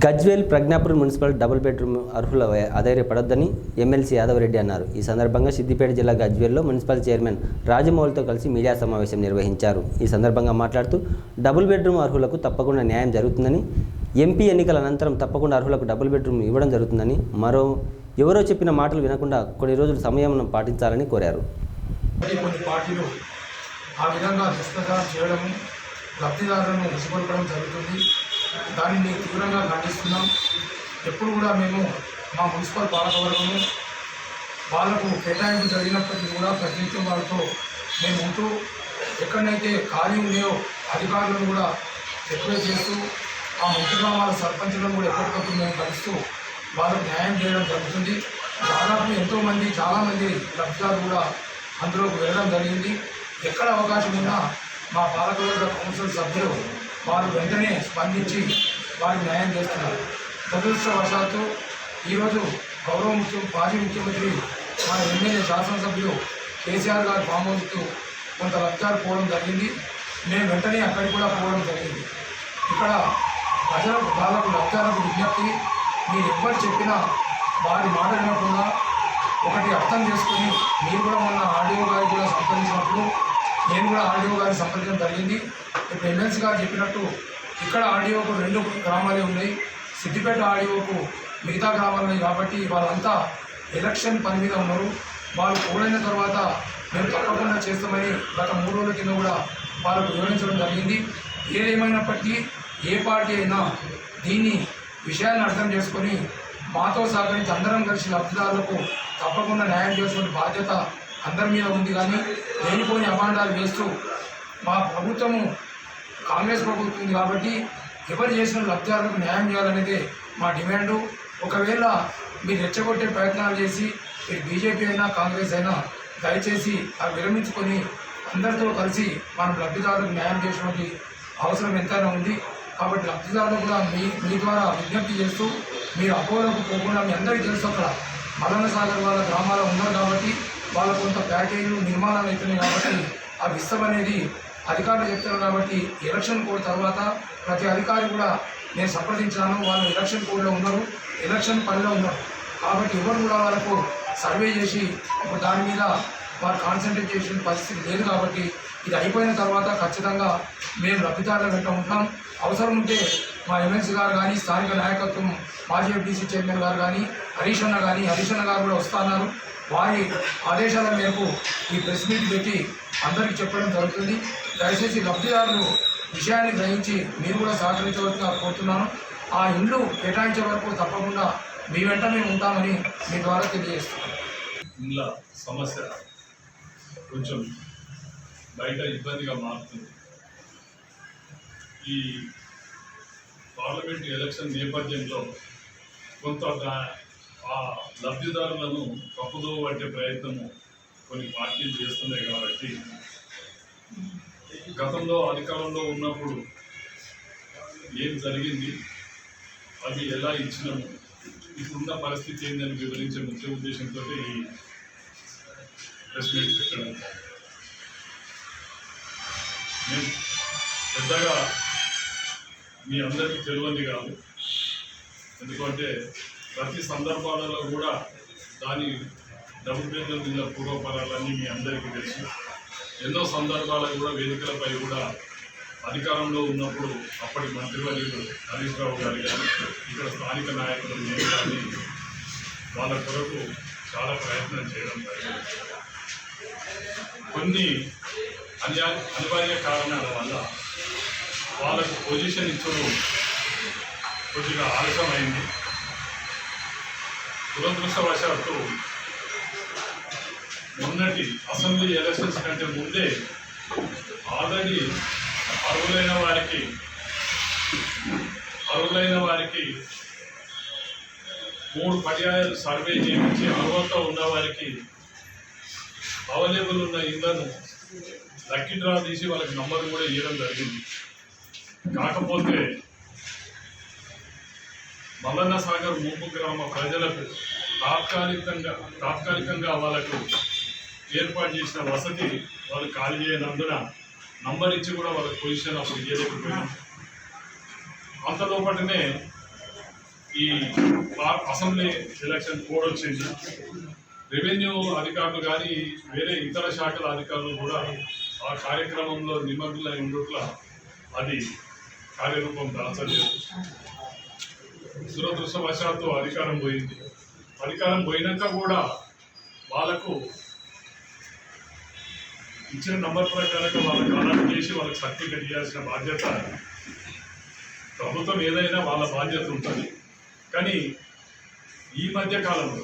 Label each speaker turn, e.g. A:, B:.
A: Gajwel Pragnapur municipal double bedroom అర్హుల అధైర్యపడొద్దని MLC Yadava Reddy అన్నారు. ఈ సందర్భంగా సిద్దిపేట జిల్లా గజ్వేల్లో మున్సిపల్ చైర్మన్ రాజమౌళితో కలిసి మీడియా సమావేశం నిర్వహించారు. ఈ సందర్భంగా మాట్లాడుతూ డబుల్ బెడ్రూమ్ అర్హులకు తప్పకుండా న్యాయం జరుగుతుందని, ఎంపీ ఎన్నికల అనంతరం తప్పకుండా అర్హులకు డబుల్ బెడ్రూమ్ ఇవ్వడం జరుగుతుందని, ఎవరో చెప్పిన మాటలు వినకుండా కొన్ని రోజులు సమయం పాటించాలని కోరారు.
B: కొన్ని పార్టీలు ఆ విధంగా దుష్ప్రచారం చేయడము, లబ్ధిదారులను ఉసిగొల్పడం జరుగుతుంది. దానిని తీవ్రంగా ఖండిస్తున్నాం. ఎప్పుడు కూడా మేము మా మున్సిపల్ పాలకవర్గము వాళ్లకు కేటాయింపు జరిగినప్పటికీ కూడా ప్రతినిత్యం వాళ్ళతో మేము ఉంటూ ఎక్కడైతే ఖాళీ ఉన్నాయో అధికారులను కూడా ఎక్కువ చేస్తూ ఆ ముఖ్య గ్రామాల సర్పంచులను కూడా ఎప్పటికప్పుడు మేము కలుస్తూ వాళ్ళకు న్యాయం చేయడం జరుగుతుంది. దాదాపు చాలామంది లబ్ధిదారులు కూడా అందులోకి వెళ్ళడం జరిగింది. ఎక్కడ అవకాశం ఉన్నా మా పాలకవర్గ కౌన్సిల్ సభ్యులు వారు వెంటనే స్పందించి వారికి న్యాయం చేస్తున్నారు. దురదృష్టవశాత్తు ఈరోజు మాజీ ముఖ్యమంత్రి మన ఎమ్మెల్యే శాసనసభ్యులు కేసీఆర్ గారు ఫామ్ హౌస్కు కొంత లబ్ధిదారు పోవడం జరిగింది. మేము వెంటనే అక్కడికి కూడా పోవడం జరిగింది. ఇక్కడ వాళ్ళకు లబ్ధిదారులకు విజ్ఞప్తి, మీరు ఎవ్వరు చెప్పినా వారి మాట వినకుండా ఒకటి అర్థం చేసుకుని మీరు కూడా మొన్న ఆర్డీఓ గారికి కూడా సంప్రదించినప్పుడు నేను కూడా ఆర్డీఓ గారికి సంప్రదించడం జరిగింది. ఇప్పుడు ఎమ్మెల్సీ గారు చెప్పినట్టు ఇక్కడ ఆర్డీఓకు 2 గ్రామాలే ఉన్నాయి, సిద్దిపేట ఆర్డీఓకు మిగతా గ్రామాలు ఉన్నాయి. కాబట్టి వాళ్ళంతా ఎలక్షన్ పని మీద ఉన్నారు. వాళ్ళు కూడైన తర్వాత మేము తప్పకుండా చేస్తామని గత 3 రోజుల కింద కూడా వాళ్ళకు వివరించడం జరిగింది. ఏదేమైనప్పటికీ ఏ పార్టీ అయినా దీన్ని విషయాన్ని అర్థం చేసుకొని మాతో సహకరించి అందరం కలిసి లబ్ధిదారులకు తప్పకుండా న్యాయం చేసుకునే బాధ్యత అందరి మీద ఉంది. కానీ లేనిపోని అభాండాలు వేస్తూ మా ప్రభుత్వము కాంగ్రెస్ ప్రభుత్వం ఉంది కాబట్టి ఎవరు చేసిన లబ్ధిదారులకు న్యాయం చేయాలనేదే మా డిమాండు. ఒకవేళ మీరు రెచ్చగొట్టే ప్రయత్నాలు చేసి మీరు బీజేపీ అయినా కాంగ్రెస్ అయినా దయచేసి అవి విరమించుకొని అందరితో కలిసి మనం లబ్ధిదారులకు న్యాయం చేసినటువంటి అవసరం ఎంతైనా ఉంది. కాబట్టి లబ్ధిదారులు కూడా మీ ద్వారా విజ్ఞప్తి చేస్తూ మీరు అపోహలకు పోకుండా మీ అందరికీ తెలుసు అక్కడ మల్లన్న సాగర్ వాళ్ళ గ్రామాల్లో ఉన్నారు కాబట్టి వాళ్ళ కొంత ప్యాకేజీలు నిర్మాణాలు అవుతున్నాయి కాబట్టి అవి ఇస్తామనేది అధికారులు చెప్తున్నారు. కాబట్టి ఎలక్షన్ కోడ్ తర్వాత ప్రతి అధికారి కూడా నేను సంప్రదించాను, వాళ్ళు ఎలక్షన్ కోడ్లో ఉన్నారు, ఎలక్షన్ పనిలో ఉన్నారు. కాబట్టి ఎవరు కూడా వాళ్ళకు సర్వే చేసి ఇప్పుడు దాని మీద వారు కాన్సన్ట్రేట్ చేసిన పరిస్థితి లేదు. కాబట్టి ఇది అయిపోయిన తర్వాత ఖచ్చితంగా మేము లబ్ధిదారుల వెంట ఉంటాం. అవసరం ఉంటే మా ఎమ్మెల్సీ గారు కానీ స్థానిక నాయకత్వం మాజీ ఎఫ్డీసీ చైర్మన్ గారు కానీ హరీష్ అన్న గారు కూడా వస్తున్నారు. వారి ఆదేశాల మేరకు ఈ ప్రెస్ మీట్ పెట్టి అందరికీ చెప్పడం జరుగుతుంది. దయచేసి లబ్ధిదారులు విషయాన్ని గ్రహించి మీరు కూడా సహకరించవలసిందిగా కోరుతున్నాను. ఆ ఇండ్లు కేటాయించే వరకు తప్పకుండా మీ వెంట మేము ఉంటామని మీ ద్వారా తెలియజేస్తున్నాం.
C: ఇండ్ల సమస్య కొంచెం బయట ఇబ్బందిగా మారుతుంది. ఈ పార్లమెంట్ ఎలక్షన్ నేపథ్యంలో కొంత ఆ లబ్ధిదారులను తప్పుదో పట్టే ప్రయత్నము కొన్ని పార్టీలు చేస్తున్నాయి. కాబట్టి గతంలో అధికారంలో ఉన్నప్పుడు ఏం జరిగింది, అది ఎలా ఇచ్చినాము, ఇప్పుడున్న పరిస్థితి ఏందని వివరించే ముఖ్య ఉద్దేశంతో ఈ ప్రెస్ మీట్ పెట్టడం. నేను పెద్దగా మీ అందరికీ తెలియంది కాదు, ఎందుకంటే ప్రతి సందర్భాలలో కూడా దాని డబుల్ బెడ్రూమ్ మీద పూర్వపరాలన్నీ మీ అందరికీ తెలుసు. ఎన్నో సందర్భాలకు కూడా వేదికలపై కూడా అధికారంలో ఉన్నప్పుడు అప్పటి మంత్రివర్యులు హరీష్ రావు గారు కానీ ఇక్కడ స్థానిక నాయకులు నేను కానీ వాళ్ళ కొరకు చాలా ప్రయత్నం చేయడం జరిగింది. కొన్ని అనివార్య కారణాల వల్ల వాళ్ళకు పొజిషన్ ఇచ్చడం కొద్దిగా ఆలస్యమైంది. దురదృష్టవశాత్తు మొన్నటి అసెంబ్లీ ఎలక్షన్స్ కంటే ముందే ఆల్రెడీ అర్హులైన వారికి 3 పర్యాయాలు సర్వే చేయించి అర్హత ఉన్న వారికి అవైలబుల్ ఉన్న ఇళ్లను లక్కీ డ్రా తీసి వాళ్ళకి నంబర్ కూడా ఇవ్వడం జరిగింది. కాకపోతే మల్లన్న సాగర్ ముంపు గ్రామ ప్రజలకు తాత్కాలికంగా వాళ్ళకు ఏర్పాటు చేసిన వసతి వాళ్ళు ఖాళీ చేయనందున నంబర్ ఇచ్చి కూడా వాళ్ళకి పొజిషన్ అప్పుడు ఇవ్వలేకపోయినాం. అంతలోపటినే ఈ అసెంబ్లీ ఎలక్షన్ కోడ్ వచ్చింది. రెవెన్యూ అధికారులు కానీ వేరే ఇతర శాఖల అధికారులు కూడా ఆ కార్యక్రమంలో నిమగ్నమై ఉండట్ల అది కార్యరూపం దాల్చలేదు. దురదృష్టవశాత్తు అధికారం పోయింది. అధికారం పోయినాక కూడా వాళ్ళకు ఇచ్చిన నంబర్ ప్రకారంగా వాళ్ళకి అలాట్ చేసి వాళ్ళకి సర్టిఫికెట్ ఇవ్వాల్సిన బాధ్యత ప్రభుత్వం ఏదైనా వాళ్ళ బాధ్యత ఉంటుంది. కానీ ఈ మధ్య కాలంలో